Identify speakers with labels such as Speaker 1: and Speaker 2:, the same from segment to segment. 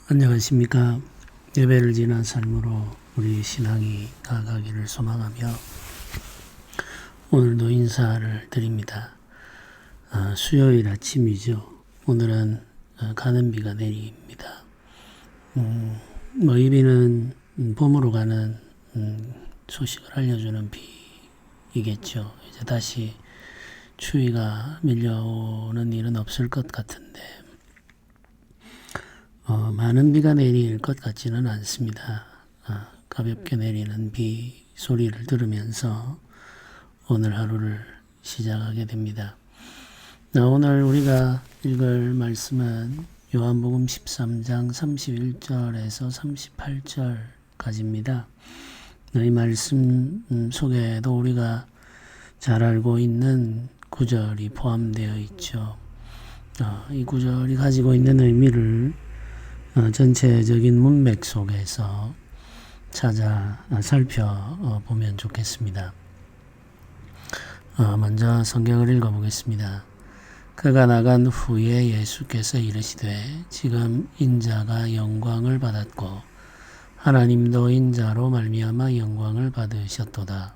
Speaker 1: 안녕하십니까. 예배를 지난 삶으로 우리 신앙이 나아가기를 소망하며 오늘도 인사를 드립니다. 수요일 아침이죠. 오늘은 가는 비가 내립니다. 이 비는 봄으로 가는 소식을 알려주는 비이겠죠. 이제 다시 추위가 밀려오는 일은 없을 것 같은데 많은 비가 내릴 것 같지는 않습니다. 가볍게 내리는 비 소리를 들으면서 오늘 하루를 시작하게 됩니다. 오늘 우리가 읽을 말씀은 요한복음 13장 31절에서 38절까지입니다. 이 말씀 속에도 우리가 잘 알고 있는 구절이 포함되어 있죠. 이 구절이 가지고 있는 의미를 전체적인 문맥 속에서 살펴보면 좋겠습니다. 먼저 성경을 읽어보겠습니다. 그가 나간 후에 예수께서 이르시되 지금 인자가 영광을 받았고 하나님도 인자로 말미암아 영광을 받으셨도다.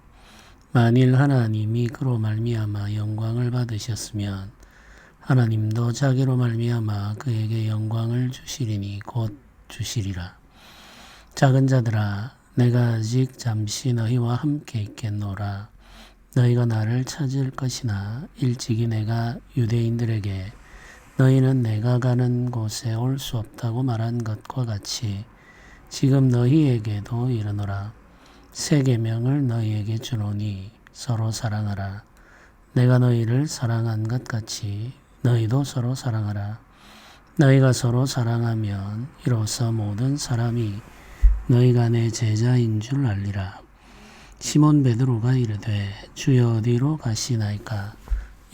Speaker 1: 만일 하나님이 그로 말미암아 영광을 받으셨으면 하나님도 자기로 말미암아 그에게 영광을 주시리니 곧 주시리라. 작은 자들아, 내가 아직 잠시 너희와 함께 있겠노라. 너희가 나를 찾을 것이나 일찍이 내가 유대인들에게 너희는 내가 가는 곳에 올 수 없다고 말한 것과 같이 지금 너희에게도 이르노라. 새 계명을 너희에게 주노니 서로 사랑하라. 내가 너희를 사랑한 것 같이 너희도 서로 사랑하라. 너희가 서로 사랑하면 이로써 모든 사람이 너희가 내 제자인 줄 알리라. 시몬 베드로가 이르되 주여 어디로 가시나이까?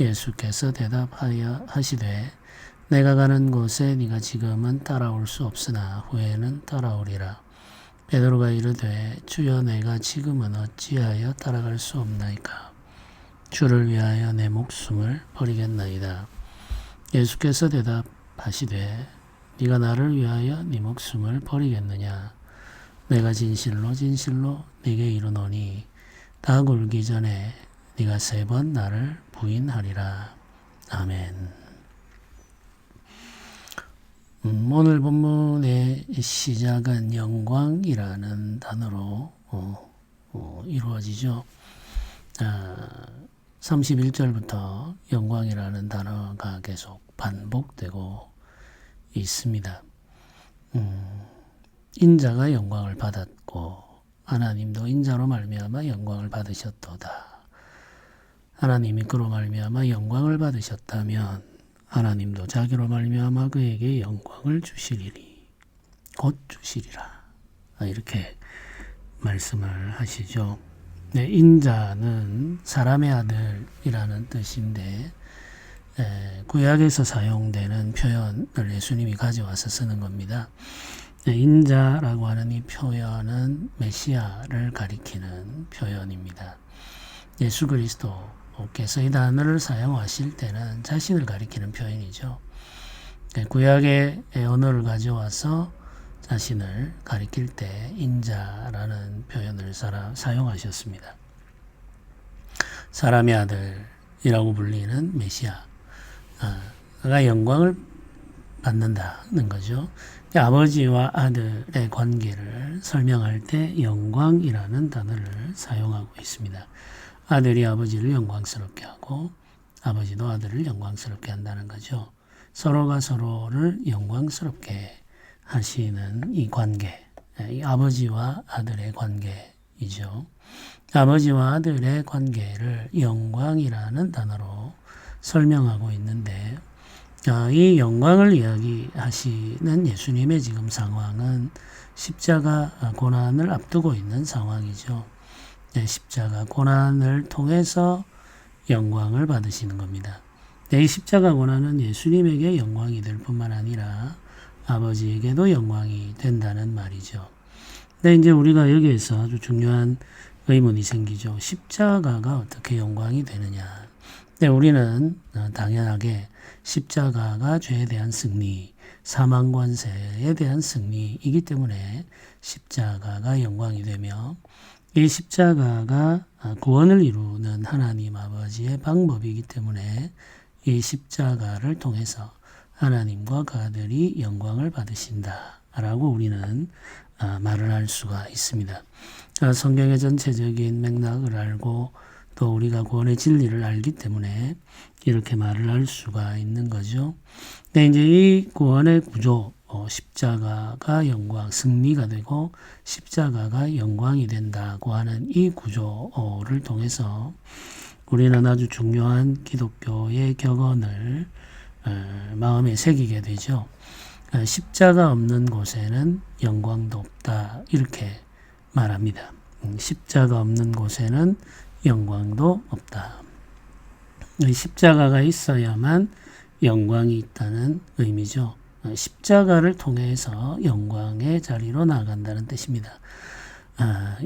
Speaker 1: 예수께서 대답하여 하시되 내가 가는 곳에 네가 지금은 따라올 수 없으나 후에는 따라오리라. 베드로가 이르되 주여 내가 지금은 어찌하여 따라갈 수 없나이까? 주를 위하여 내 목숨을 버리겠나이다. 예수께서 대답하시되 네가 나를 위하여 네 목숨을 버리겠느냐? 내가 진실로 진실로 네게 이르노니 닭 울기 전에 네가 3번 나를 부인하리라. 아멘. 오늘 본문의 시작은 영광이라는 단어로 이루어지죠. 31절부터 영광이라는 단어가 계속 반복되고 있습니다. 인자가 영광을 받았고 하나님도 인자로 말미암아 영광을 받으셨도다. 하나님이 그로 말미암아 영광을 받으셨다면 하나님도 자기로 말미암아 그에게 영광을 주시리니 곧 주시리라. 이렇게 말씀을 하시죠. 네, 인자는 사람의 아들이라는 뜻인데 구약에서 사용되는 표현을 예수님이 가져와서 쓰는 겁니다. 인자라고 하는 이 표현은 메시아를 가리키는 표현입니다. 예수 그리스도께서 이 단어를 사용하실 때는 자신을 가리키는 표현이죠. 구약의 언어를 가져와서 자신을 가리킬 때 인자라는 표현을 사용하셨습니다. 사람의 아들이라고 불리는 메시아가 영광을 받는다는 거죠. 아버지와 아들의 관계를 설명할 때 영광이라는 단어를 사용하고 있습니다. 아들이 아버지를 영광스럽게 하고 아버지도 아들을 영광스럽게 한다는 거죠. 서로가 서로를 영광스럽게 하시는 이 관계, 이 아버지와 아들의 관계이죠. 아버지와 아들의 관계를 영광이라는 단어로 설명하고 있는데 이 영광을 이야기하시는 예수님의 지금 상황은 십자가 고난을 앞두고 있는 상황이죠. 십자가 고난을 통해서 영광을 받으시는 겁니다. 이 십자가 고난은 예수님에게 영광이 될 뿐만 아니라 아버지에게도 영광이 된다는 말이죠. 근데 이제 우리가 여기에서 아주 중요한 의문이 생기죠. 십자가가 어떻게 영광이 되느냐. 근데 우리는 당연하게 십자가가 죄에 대한 승리, 사망 권세에 대한 승리이기 때문에 십자가가 영광이 되며 이 십자가가 구원을 이루는 하나님 아버지의 방법이기 때문에 이 십자가를 통해서 하나님과 그 아들이 영광을 받으신다라고 우리는 말을 할 수가 있습니다. 성경의 전체적인 맥락을 알고 또 우리가 구원의 진리를 알기 때문에 이렇게 말을 할 수가 있는 거죠. 근데 이제 이 구원의 구조, 십자가가 영광, 승리가 되고 십자가가 영광이 된다고 하는 이 구조를 통해서 우리는 아주 중요한 기독교의 격언을 마음에 새기게 되죠. 십자가 없는 곳에는 영광도 없다. 이렇게 말합니다. 십자가 없는 곳에는 영광도 없다. 십자가가 있어야만 영광이 있다는 의미죠. 십자가를 통해서 영광의 자리로 나아간다는 뜻입니다.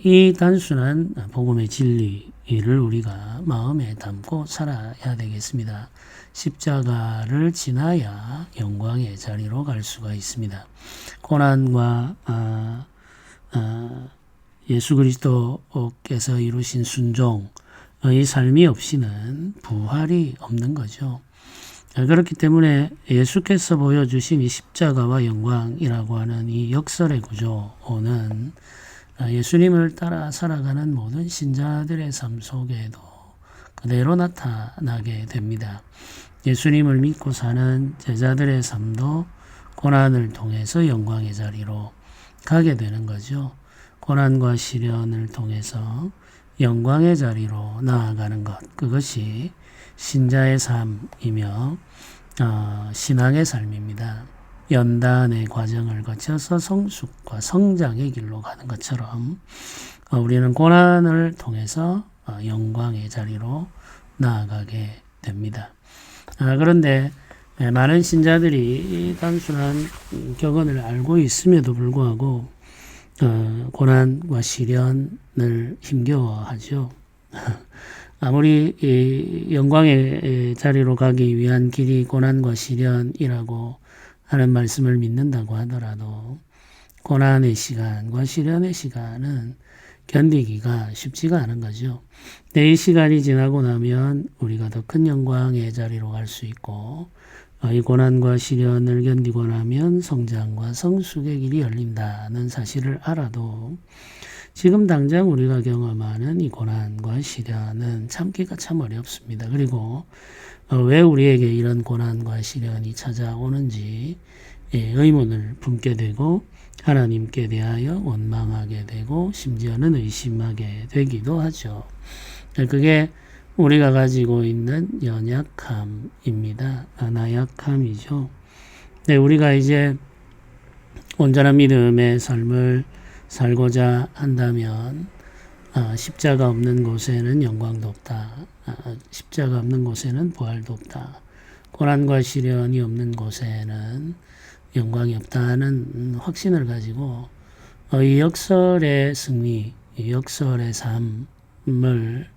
Speaker 1: 이 단순한 복음의 진리를 우리가 마음에 담고 살아야 되겠습니다. 십자가를 지나야 영광의 자리로 갈 수가 있습니다. 고난과 예수 그리스도께서 이루신 순종의 삶이 없이는 부활이 없는 거죠. 그렇기 때문에 예수께서 보여주신 이 십자가와 영광이라고 하는 이 역설의 구조는 예수님을 따라 살아가는 모든 신자들의 삶 속에도 그대로 나타나게 됩니다. 예수님을 믿고 사는 제자들의 삶도 고난을 통해서 영광의 자리로 가게 되는 거죠. 고난과 시련을 통해서 영광의 자리로 나아가는 것, 그것이 신자의 삶이며 신앙의 삶입니다. 연단의 과정을 거쳐서 성숙과 성장의 길로 가는 것처럼 우리는 고난을 통해서 영광의 자리로 나아가게 됩니다. 그런데 많은 신자들이 단순한 격언을 알고 있음에도 불구하고 고난과 시련을 힘겨워하죠. 아무리 영광의 자리로 가기 위한 길이 고난과 시련이라고 하는 말씀을 믿는다고 하더라도 고난의 시간과 시련의 시간은 견디기가 쉽지가 않은 거죠. 이 시간이 지나고 나면 우리가 더 큰 영광의 자리로 갈 수 있고 이 고난과 시련을 견디고 나면 성장과 성숙의 길이 열린다는 사실을 알아도 지금 당장 우리가 경험하는 이 고난과 시련은 참기가 참 어렵습니다. 그리고 왜 우리에게 이런 고난과 시련이 찾아오는지 의문을 품게 되고 하나님께 대하여 원망하게 되고 심지어는 의심하게 되기도 하죠. 그게 우리가 가지고 있는 연약함입니다. 나약함이죠. 우리가 이제 온전한 믿음의 삶을 살고자 한다면 십자가 없는 곳에는 영광도 없다. 십자가 없는 곳에는 부활도 없다. 고난과 시련이 없는 곳에는 영광이 없다는 확신을 가지고 이 역설의 승리, 이 역설의 삶을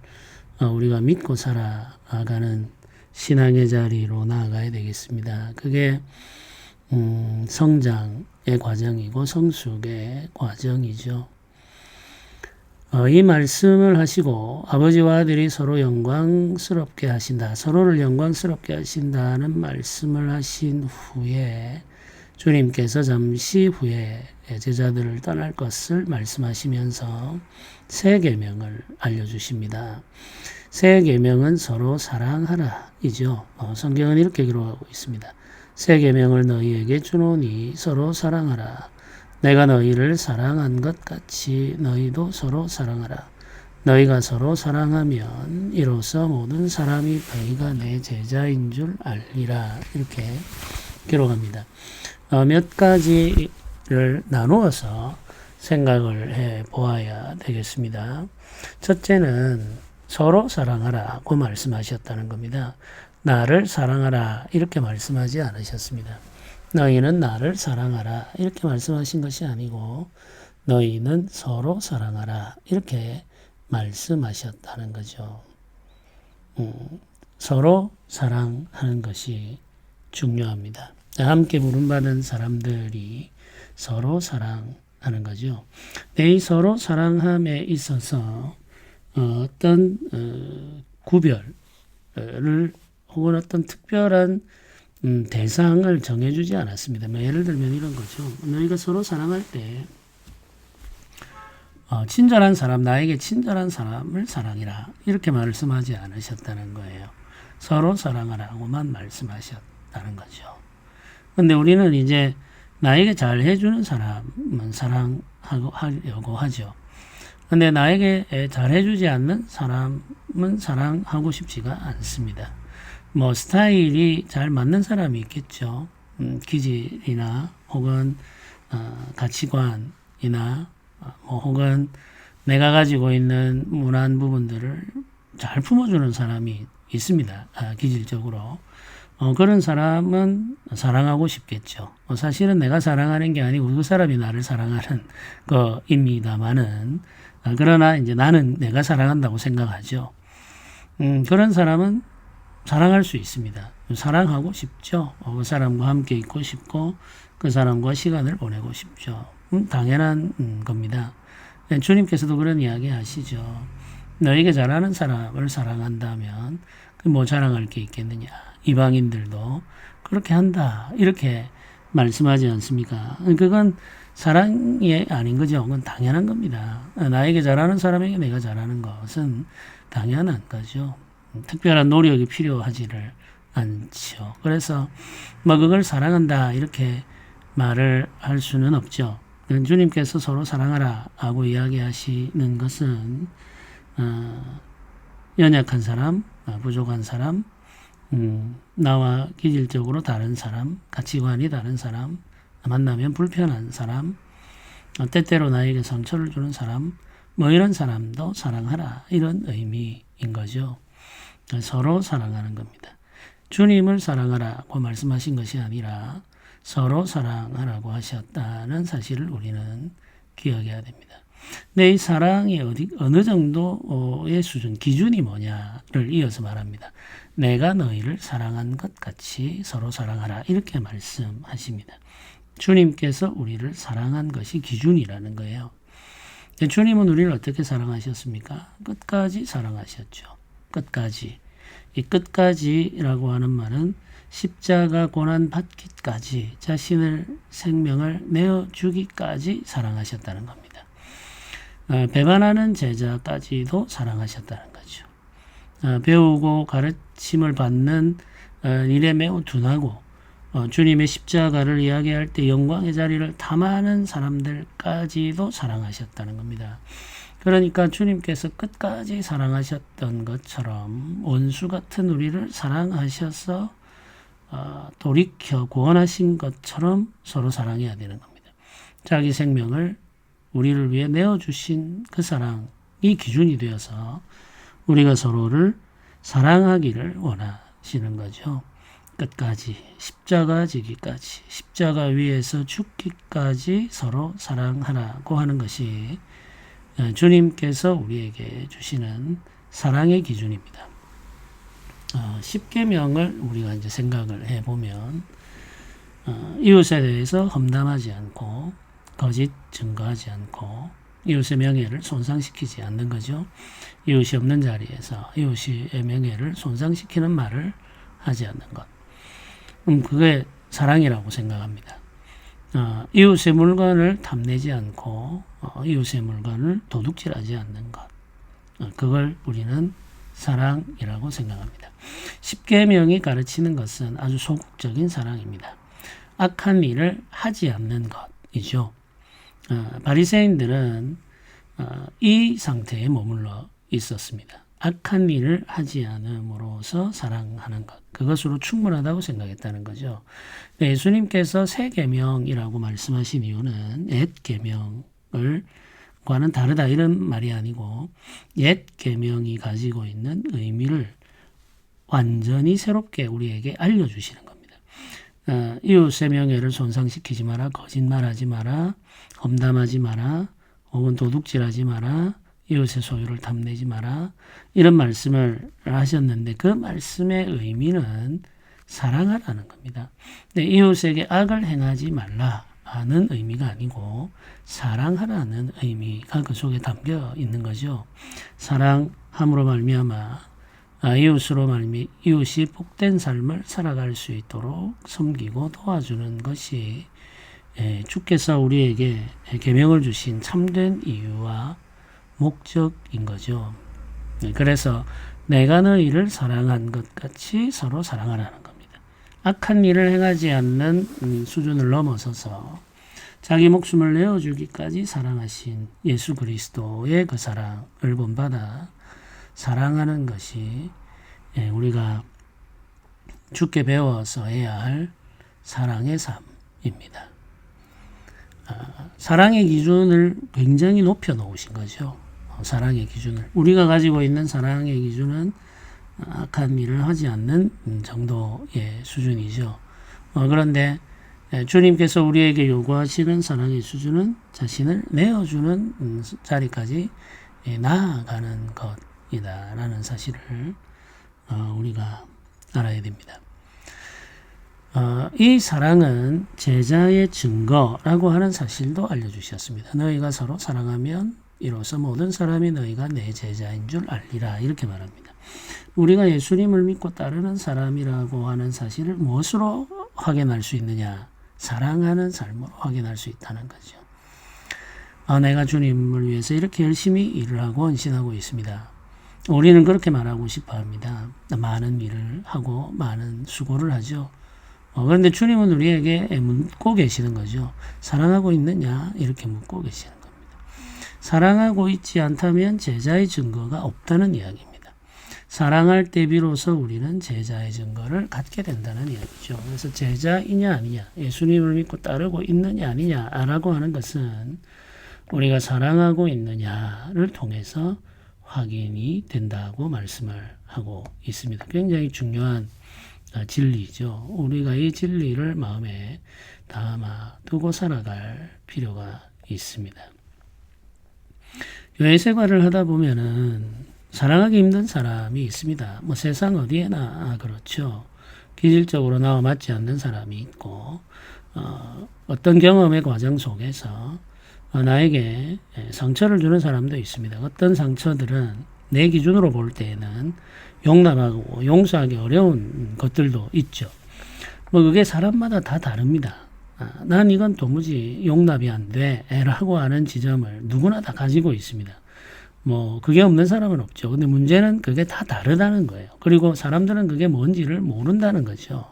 Speaker 1: 우리가 믿고 살아가는 신앙의 자리로 나아가야 되겠습니다. 그게 성장의 과정이고 성숙의 과정이죠. 이 말씀을 하시고 아버지와 아들이 서로 영광스럽게 하신다. 서로를 영광스럽게 하신다는 말씀을 하신 후에 주님께서 잠시 후에 제자들을 떠날 것을 말씀하시면서 새 계명을 알려주십니다. 새 계명은 서로 사랑하라 이죠. 성경은 이렇게 기록하고 있습니다. 새 계명을 너희에게 주노니 서로 사랑하라. 내가 너희를 사랑한 것 같이 너희도 서로 사랑하라. 너희가 서로 사랑하면 이로써 모든 사람이 너희가 내 제자인 줄 알리라. 이렇게 기록합니다. 몇 가지를 나누어서 생각을 해 보아야 되겠습니다. 첫째는 서로 사랑하라고 말씀하셨다는 겁니다. 나를 사랑하라 이렇게 말씀하지 않으셨습니다. 너희는 나를 사랑하라 이렇게 말씀하신 것이 아니고 너희는 서로 사랑하라 이렇게 말씀하셨다는 거죠. 서로 사랑하는 것이 중요합니다. 함께 부름받은 사람들이 서로 사랑하는 거죠. 이 서로 사랑함에 있어서 어떤 구별을 혹은 어떤 특별한 대상을 정해주지 않았습니다. 예를 들면 이런 거죠. 너희가 서로 사랑할 때 친절한 사람, 나에게 친절한 사람을 사랑해라. 이렇게 말씀하지 않으셨다는 거예요. 서로 사랑하라고만 말씀하셨다는 거죠. 근데 우리는 이제 나에게 잘 해주는 사람은 사랑하려고 하죠. 근데 나에게 잘 해주지 않는 사람은 사랑하고 싶지가 않습니다. 스타일이 잘 맞는 사람이 있겠죠. 기질이나 혹은 가치관이나 혹은 내가 가지고 있는 문화한 부분들을 잘 품어주는 사람이 있습니다. 기질적으로. 그런 사람은 사랑하고 싶겠죠. 사실은 내가 사랑하는 게 아니고 그 사람이 나를 사랑하는 거입니다만은, 그러나 이제 나는 내가 사랑한다고 생각하죠. 그런 사람은 사랑할 수 있습니다. 사랑하고 싶죠. 그 사람과 함께 있고 싶고 그 사람과 시간을 보내고 싶죠. 당연한 겁니다. 주님께서도 그런 이야기 하시죠. 너에게 잘하는 사람을 사랑한다면 뭐 자랑할 게 있겠느냐. 이방인들도 그렇게 한다. 이렇게 말씀하지 않습니까? 그건 사랑이 아닌 거죠. 그건 당연한 겁니다. 나에게 잘하는 사람에게 내가 잘하는 것은 당연한 거죠. 특별한 노력이 필요하지를 않죠. 그래서 그걸 사랑한다 이렇게 말을 할 수는 없죠. 주님께서 서로 사랑하라 하고 이야기하시는 것은 연약한 사람, 부족한 사람, 나와 기질적으로 다른 사람, 가치관이 다른 사람, 만나면 불편한 사람, 때때로 나에게 상처를 주는 사람, 이런 사람도 사랑하라 이런 의미인 거죠. 서로 사랑하는 겁니다. 주님을 사랑하라고 말씀하신 것이 아니라 서로 사랑하라고 하셨다는 사실을 우리는 기억해야 됩니다. 근데 이 사랑이 어느 정도의 수준, 기준이 뭐냐를 이어서 말합니다. 내가 너희를 사랑한 것 같이 서로 사랑하라 이렇게 말씀하십니다. 주님께서 우리를 사랑한 것이 기준이라는 거예요. 주님은 우리를 어떻게 사랑하셨습니까? 끝까지 사랑하셨죠. 끝까지. 이 끝까지라고 하는 말은 십자가 고난 받기까지 자신을 생명을 내어주기까지 사랑하셨다는 겁니다. 배반하는 제자까지도 사랑하셨다는 거죠. 배우고 가르침을 받는 일에 매우 둔하고 주님의 십자가를 이야기할 때 영광의 자리를 탐하는 사람들까지도 사랑하셨다는 겁니다. 그러니까 주님께서 끝까지 사랑하셨던 것처럼 원수 같은 우리를 사랑하셔서 돌이켜 구원하신 것처럼 서로 사랑해야 되는 겁니다. 자기 생명을 우리를 위해 내어주신 그 사랑이 기준이 되어서 우리가 서로를 사랑하기를 원하시는 거죠. 끝까지 십자가 지기까지 십자가 위에서 죽기까지 서로 사랑하라고 하는 것이 주님께서 우리에게 주시는 사랑의 기준입니다. 10계명을 우리가 이제 생각을 해보면 이웃에 대해서 험담하지 않고 거짓 증거하지 않고 이웃의 명예를 손상시키지 않는 거죠. 이웃이 없는 자리에서 이웃의 명예를 손상시키는 말을 하지 않는 것. 그게 사랑이라고 생각합니다. 이웃의 물건을 탐내지 않고 이웃의 물건을 도둑질하지 않는 것. 그걸 우리는 사랑이라고 생각합니다. 십계명이 가르치는 것은 아주 소극적인 사랑입니다. 악한 일을 하지 않는 것이죠. 바리새인들은 이 상태에 머물러 있었습니다. 악한 일을 하지 않음으로써 사랑하는 것. 그것으로 충분하다고 생각했다는 거죠. 예수님께서 새 계명이라고 말씀하신 이유는 옛 계명을 과는 다르다 이런 말이 아니고 옛 계명이 가지고 있는 의미를 완전히 새롭게 우리에게 알려주시는 겁니다. 이웃의 명예를 손상시키지 마라, 거짓말하지 마라, 험담하지 마라, 혹은 도둑질하지 마라, 이웃의 소유를 탐내지 마라 이런 말씀을 하셨는데 그 말씀의 의미는 사랑하라는 겁니다. 근데 이웃에게 악을 행하지 말라는 의미가 아니고 사랑하라는 의미가 그 속에 담겨 있는 거죠. 사랑함으로 말미암아 이웃으로 말미 이웃이 복된 삶을 살아갈 수 있도록 섬기고 도와주는 것이 주께서 우리에게 계명을 주신 참된 이유와 목적인 거죠. 그래서 내가 너희를 사랑한 것 같이 서로 사랑하라는 겁니다. 악한 일을 행하지 않는 수준을 넘어서서 자기 목숨을 내어주기까지 사랑하신 예수 그리스도의 그 사랑을 본받아 사랑하는 것이 우리가 주께 배워서 해야 할 사랑의 삶입니다. 사랑의 기준을 굉장히 높여 놓으신 거죠. 사랑의 기준을. 우리가 가지고 있는 사랑의 기준은 악한 일을 하지 않는 정도의 수준이죠. 그런데 주님께서 우리에게 요구하시는 사랑의 수준은 자신을 내어주는 자리까지 나아가는 것이다라는 사실을 우리가 알아야 됩니다. 이 사랑은 제자의 증거라고 하는 사실도 알려주셨습니다. 너희가 서로 사랑하면 이로써 모든 사람이 너희가 내 제자인 줄 알리라 이렇게 말합니다. 우리가 예수님을 믿고 따르는 사람이라고 하는 사실을 무엇으로 확인할 수 있느냐? 사랑하는 삶으로 확인할 수 있다는 거죠. 내가 주님을 위해서 이렇게 열심히 일을 하고 헌신하고 있습니다. 우리는 그렇게 말하고 싶어 합니다. 많은 일을 하고 많은 수고를 하죠. 그런데 주님은 우리에게 묻고 계시는 거죠. 사랑하고 있느냐? 이렇게 묻고 계시는 겁니다. 사랑하고 있지 않다면 제자의 증거가 없다는 이야기입니다. 사랑할 때 비로소 우리는 제자의 증거를 갖게 된다는 이야기죠. 그래서 제자이냐 아니냐, 예수님을 믿고 따르고 있느냐 아니냐라고 하는 것은 우리가 사랑하고 있느냐를 통해서 확인이 된다고 말씀을 하고 있습니다. 굉장히 중요한 진리죠. 우리가 이 진리를 마음에 담아 두고 살아갈 필요가 있습니다. 교회 생활을 하다 보면은 사랑하기 힘든 사람이 있습니다. 세상 어디에나 그렇죠. 기질적으로 나와 맞지 않는 사람이 있고 어떤 경험의 과정 속에서 나에게 상처를 주는 사람도 있습니다. 어떤 상처들은 내 기준으로 볼 때에는 용납하고 용서하기 어려운 것들도 있죠. 그게 사람마다 다 다릅니다. 난 이건 도무지 용납이 안 돼 라고 하는 지점을 누구나 다 가지고 있습니다. 그게 없는 사람은 없죠. 근데 문제는 그게 다 다르다는 거예요. 그리고 사람들은 그게 뭔지를 모른다는 거죠.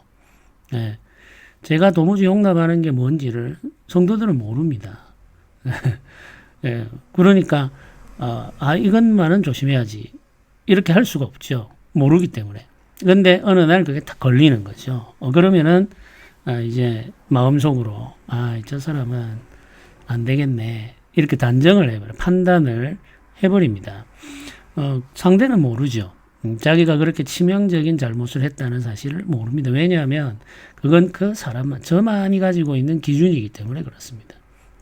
Speaker 1: 제가 도무지 용납하는 게 뭔지를 성도들은 모릅니다. 그러니까 이것만은 조심해야지 이렇게 할 수가 없죠. 모르기 때문에. 그런데 어느 날 그게 딱 걸리는 거죠. 그러면은 이제 마음속으로 저 사람은 안 되겠네 이렇게 단정을 해버려 판단을 해버립니다. 상대는 모르죠. 자기가 그렇게 치명적인 잘못을 했다는 사실을 모릅니다. 왜냐하면 그건 그 사람만 저만이 가지고 있는 기준이기 때문에 그렇습니다.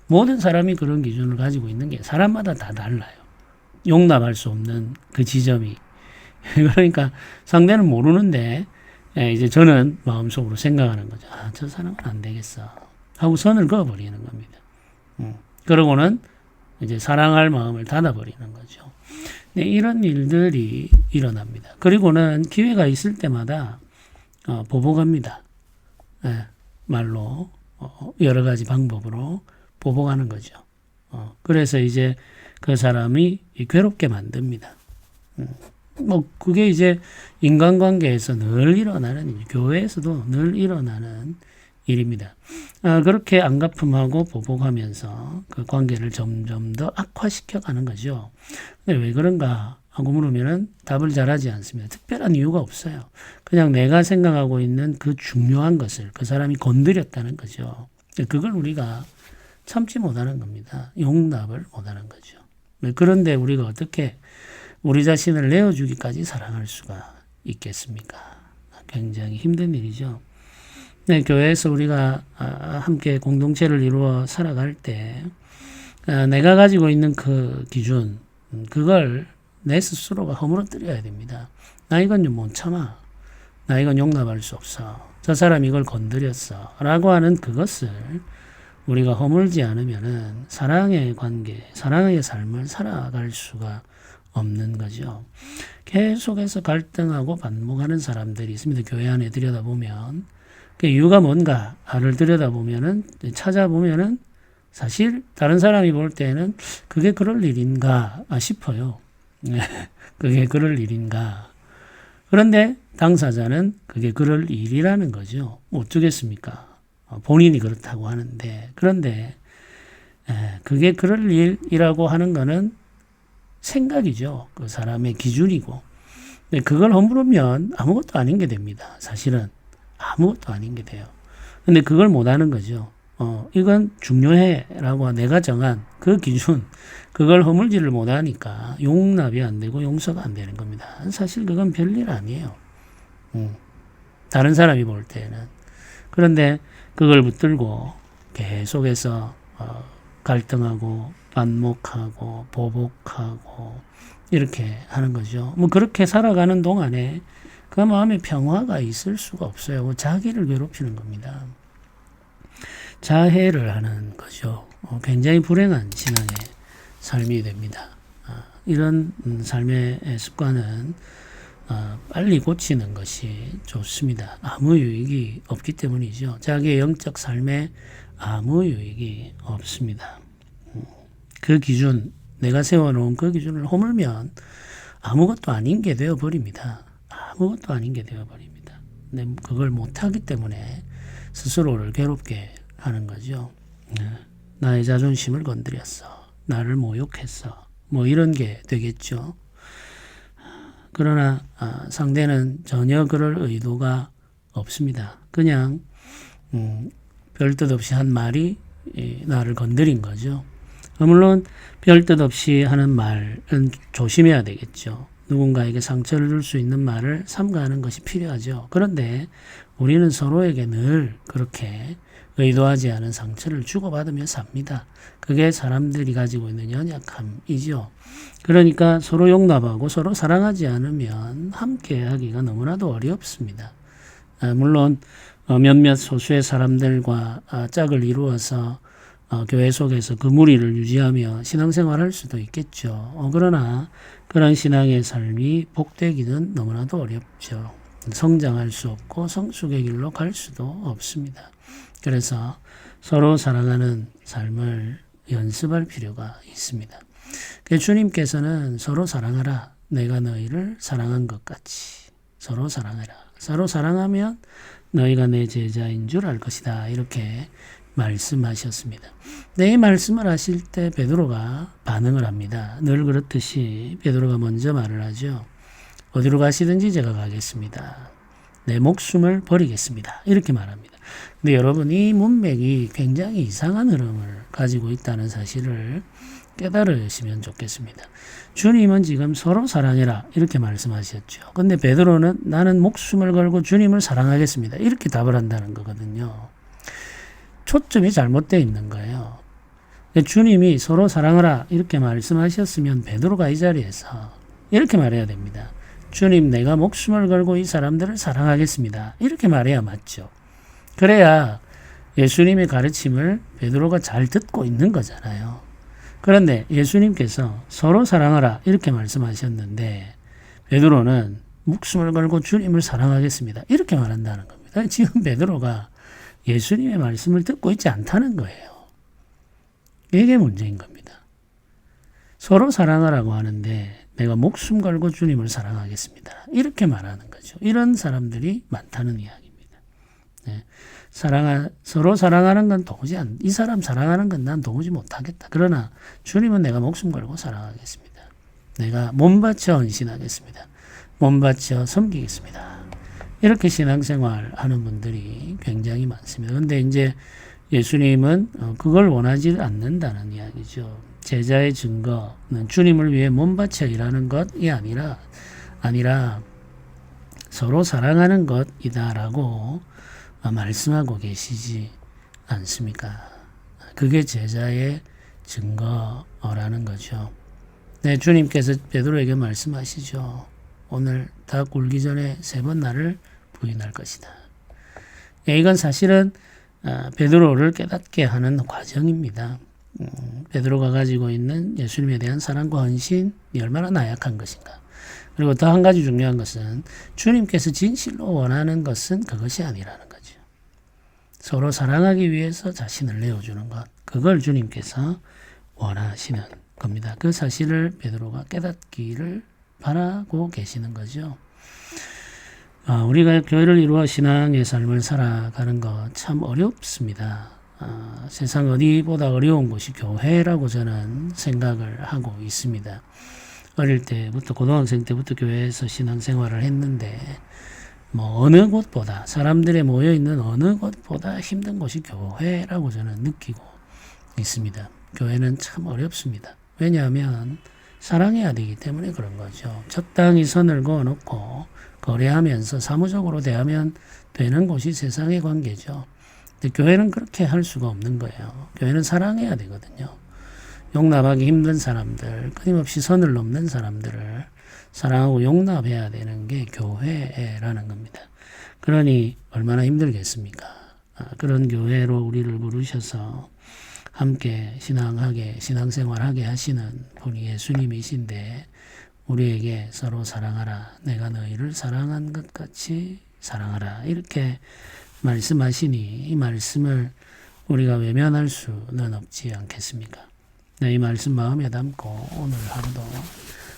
Speaker 1: 모든 사람이 그런 기준을 가지고 있는 게 사람마다 다 달라요. 용납할 수 없는 그 지점이. 그러니까 상대는 모르는데 이제 저는 마음속으로 생각하는 거죠. 저 사람은 안 되겠어 하고 선을 그어버리는 겁니다. 그러고는 이제 사랑할 마음을 닫아버리는 거죠. 이런 일들이 일어납니다. 그리고는 기회가 있을 때마다 보복합니다. 말로 여러 가지 방법으로 보복하는 거죠. 그래서 이제 그 사람이 괴롭게 만듭니다. 그게 이제 인간관계에서 늘 일어나는, 교회에서도 늘 일어나는 일입니다. 그렇게 안갚음하고 보복하면서 그 관계를 점점 더 악화시켜 가는 거죠. 근데 왜 그런가 하고 물으면은 답을 잘하지 않습니다. 특별한 이유가 없어요. 그냥 내가 생각하고 있는 그 중요한 것을 그 사람이 건드렸다는 거죠. 그걸 우리가 참지 못하는 겁니다. 용납을 못하는 거죠. 그런데 우리가 어떻게 우리 자신을 내어주기까지 사랑할 수가 있겠습니까? 굉장히 힘든 일이죠. 교회에서 우리가 함께 공동체를 이루어 살아갈 때 내가 가지고 있는 그 기준, 그걸 내 스스로가 허물어뜨려야 됩니다. 나 이건 좀 못 참아. 나 이건 용납할 수 없어. 저 사람이 이걸 건드렸어. 라고 하는 그것을 우리가 허물지 않으면은 사랑의 관계, 사랑의 삶을 살아갈 수가 없는 거죠. 계속해서 갈등하고 반목하는 사람들이 있습니다. 교회 안에 들여다보면. 그 이유가 뭔가를 들여다보면은, 찾아보면은 사실 다른 사람이 볼 때는 그게 그럴 일인가 싶어요. 그게 그럴 일인가. 그런데 당사자는 그게 그럴 일이라는 거죠. 어쩌겠습니까? 본인이 그렇다고 하는데. 그런데 그게 그럴 일이라고 하는 거는 생각이죠. 그 사람의 기준이고. 근데 그걸 허물으면 아무것도 아닌 게 됩니다. 사실은 아무것도 아닌 게 돼요. 근데 그걸 못하는 거죠. 이건 중요해라고 내가 정한 그 기준, 그걸 허물지를 못하니까 용납이 안 되고 용서가 안 되는 겁니다. 사실 그건 별일 아니에요. 다른 사람이 볼 때는. 그런데 그걸 붙들고 계속해서 갈등하고 반목하고 보복하고 이렇게 하는 거죠. 뭐 그렇게 살아가는 동안에 그 마음에 평화가 있을 수가 없어요. 자기를 괴롭히는 겁니다. 자해를 하는 거죠. 굉장히 불행한 신앙의 삶이 됩니다. 이런 삶의 습관은 빨리 고치는 것이 좋습니다. 아무 유익이 없기 때문이죠. 자기의 영적 삶에 아무 유익이 없습니다. 그 기준, 내가 세워놓은 그 기준을 허물면 아무것도 아닌 게 되어버립니다. 아무것도 아닌 게 되어버립니다. 근데 그걸 못하기 때문에 스스로를 괴롭게 하는 거죠. 나의 자존심을 건드렸어. 나를 모욕했어. 뭐 이런 게 되겠죠. 그러나 상대는 전혀 그럴 의도가 없습니다. 그냥 별 뜻 없이 한 말이 나를 건드린 거죠. 물론 별 뜻 없이 하는 말은 조심해야 되겠죠. 누군가에게 상처를 줄 수 있는 말을 삼가하는 것이 필요하죠. 그런데 우리는 서로에게 늘 그렇게 의도하지 않은 상처를 주고받으며 삽니다. 그게 사람들이 가지고 있는 연약함이죠. 그러니까 서로 용납하고 서로 사랑하지 않으면 함께 하기가 너무나도 어렵습니다. 물론 몇몇 소수의 사람들과 짝을 이루어서 교회 속에서 그 무리를 유지하며 신앙생활을 할 수도 있겠죠. 그러나 그런 신앙의 삶이 복되기는 너무나도 어렵죠. 성장할 수 없고 성숙의 길로 갈 수도 없습니다. 그래서 서로 사랑하는 삶을 연습할 필요가 있습니다. 주님께서는 서로 사랑하라. 내가 너희를 사랑한 것 같이 서로 사랑하라. 서로 사랑하면 너희가 내 제자인 줄 알 것이다. 이렇게 말씀하셨습니다. 이 말씀을 하실 때 베드로가 반응을 합니다. 늘 그렇듯이 베드로가 먼저 말을 하죠. 어디로 가시든지 제가 가겠습니다. 내 목숨을 버리겠습니다. 이렇게 말합니다. 근데 여러분, 이 문맥이 굉장히 이상한 흐름을 가지고 있다는 사실을 깨달으시면 좋겠습니다. 주님은 지금 서로 사랑해라 이렇게 말씀하셨죠. 근데 베드로는 나는 목숨을 걸고 주님을 사랑하겠습니다. 이렇게 답을 한다는 거거든요. 초점이 잘못되어 있는 거예요. 주님이 서로 사랑하라 이렇게 말씀하셨으면 베드로가 이 자리에서 이렇게 말해야 됩니다. 주님, 내가 목숨을 걸고 이 사람들을 사랑하겠습니다. 이렇게 말해야 맞죠. 그래야 예수님의 가르침을 베드로가 잘 듣고 있는 거잖아요. 그런데 예수님께서 서로 사랑하라 이렇게 말씀하셨는데 베드로는 목숨을 걸고 주님을 사랑하겠습니다. 이렇게 말한다는 겁니다. 지금 베드로가 예수님의 말씀을 듣고 있지 않다는 거예요. 이게 문제인 겁니다. 서로 사랑하라고 하는데 내가 목숨 걸고 주님을 사랑하겠습니다. 이렇게 말하는 거죠. 이런 사람들이 많다는 이야기입니다. 네. 서로 사랑하는 건 도무지 이 사람 사랑하는 건 난 도무지 못하겠다. 그러나 주님은 내가 목숨 걸고 사랑하겠습니다. 내가 몸 바쳐 헌신하겠습니다. 몸 바쳐 섬기겠습니다. 이렇게 신앙생활 하는 분들이 굉장히 많습니다. 그런데 이제 예수님은 그걸 원하지 않는다는 이야기죠. 제자의 증거는 주님을 위해 몸 바쳐 일하는 것이 아니라 서로 사랑하는 것이다라고 말씀하고 계시지 않습니까? 그게 제자의 증거라는 거죠. 네, 주님께서 베드로에게 말씀하시죠. 오늘 닭 굴기 전에 3번 나를 부인할 것이다. 이건 사실은 베드로를 깨닫게 하는 과정입니다. 베드로가 가지고 있는 예수님에 대한 사랑과 헌신이 얼마나 나약한 것인가. 그리고 더 한 가지 중요한 것은 주님께서 진실로 원하는 것은 그것이 아니라는 거죠. 서로 사랑하기 위해서 자신을 내어주는 것, 그걸 주님께서 원하시는 겁니다. 그 사실을 베드로가 깨닫기를 바라고 계시는 거죠. 우리가 교회를 이루어 신앙의 삶을 살아가는 것 참 어렵습니다. 세상 어디보다 어려운 곳이 교회라고 저는 생각을 하고 있습니다. 어릴 때부터 고등학생 때부터 교회에서 신앙생활을 했는데 어느 곳보다 사람들이 모여있는 어느 곳보다 힘든 곳이 교회라고 저는 느끼고 있습니다. 교회는 참 어렵습니다. 왜냐하면 사랑해야 되기 때문에 그런 거죠. 적당히 선을 그어놓고 거래하면서 사무적으로 대하면 되는 곳이 세상의 관계죠. 근데 교회는 그렇게 할 수가 없는 거예요. 교회는 사랑해야 되거든요. 용납하기 힘든 사람들, 끊임없이 선을 넘는 사람들을 사랑하고 용납해야 되는 게 교회라는 겁니다. 그러니 얼마나 힘들겠습니까? 그런 교회로 우리를 부르셔서 함께 신앙생활하게 하시는 분이 예수님이신데 우리에게 서로 사랑하라. 내가 너희를 사랑한 것 같이 사랑하라. 이렇게 말씀하시니 이 말씀을 우리가 외면할 수는 없지 않겠습니까? 이 말씀 마음에 담고 오늘 하루도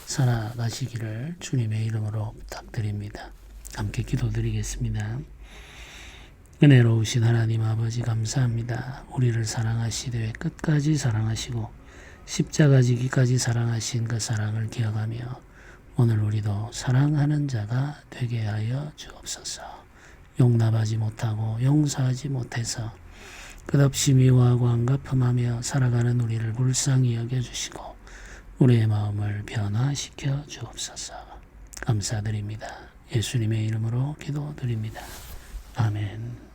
Speaker 1: 살아가시기를 주님의 이름으로 부탁드립니다. 함께 기도드리겠습니다. 은혜로우신 하나님 아버지 감사합니다. 우리를 사랑하시되 끝까지 사랑하시고 십자가 지기까지 사랑하신 그 사랑을 기억하며 오늘 우리도 사랑하는 자가 되게 하여 주옵소서. 용납하지 못하고 용서하지 못해서 끝없이 미워하고 안갚음하며 살아가는 우리를 불쌍히 여겨주시고 우리의 마음을 변화시켜 주옵소서. 감사드립니다. 예수님의 이름으로 기도드립니다. 아멘.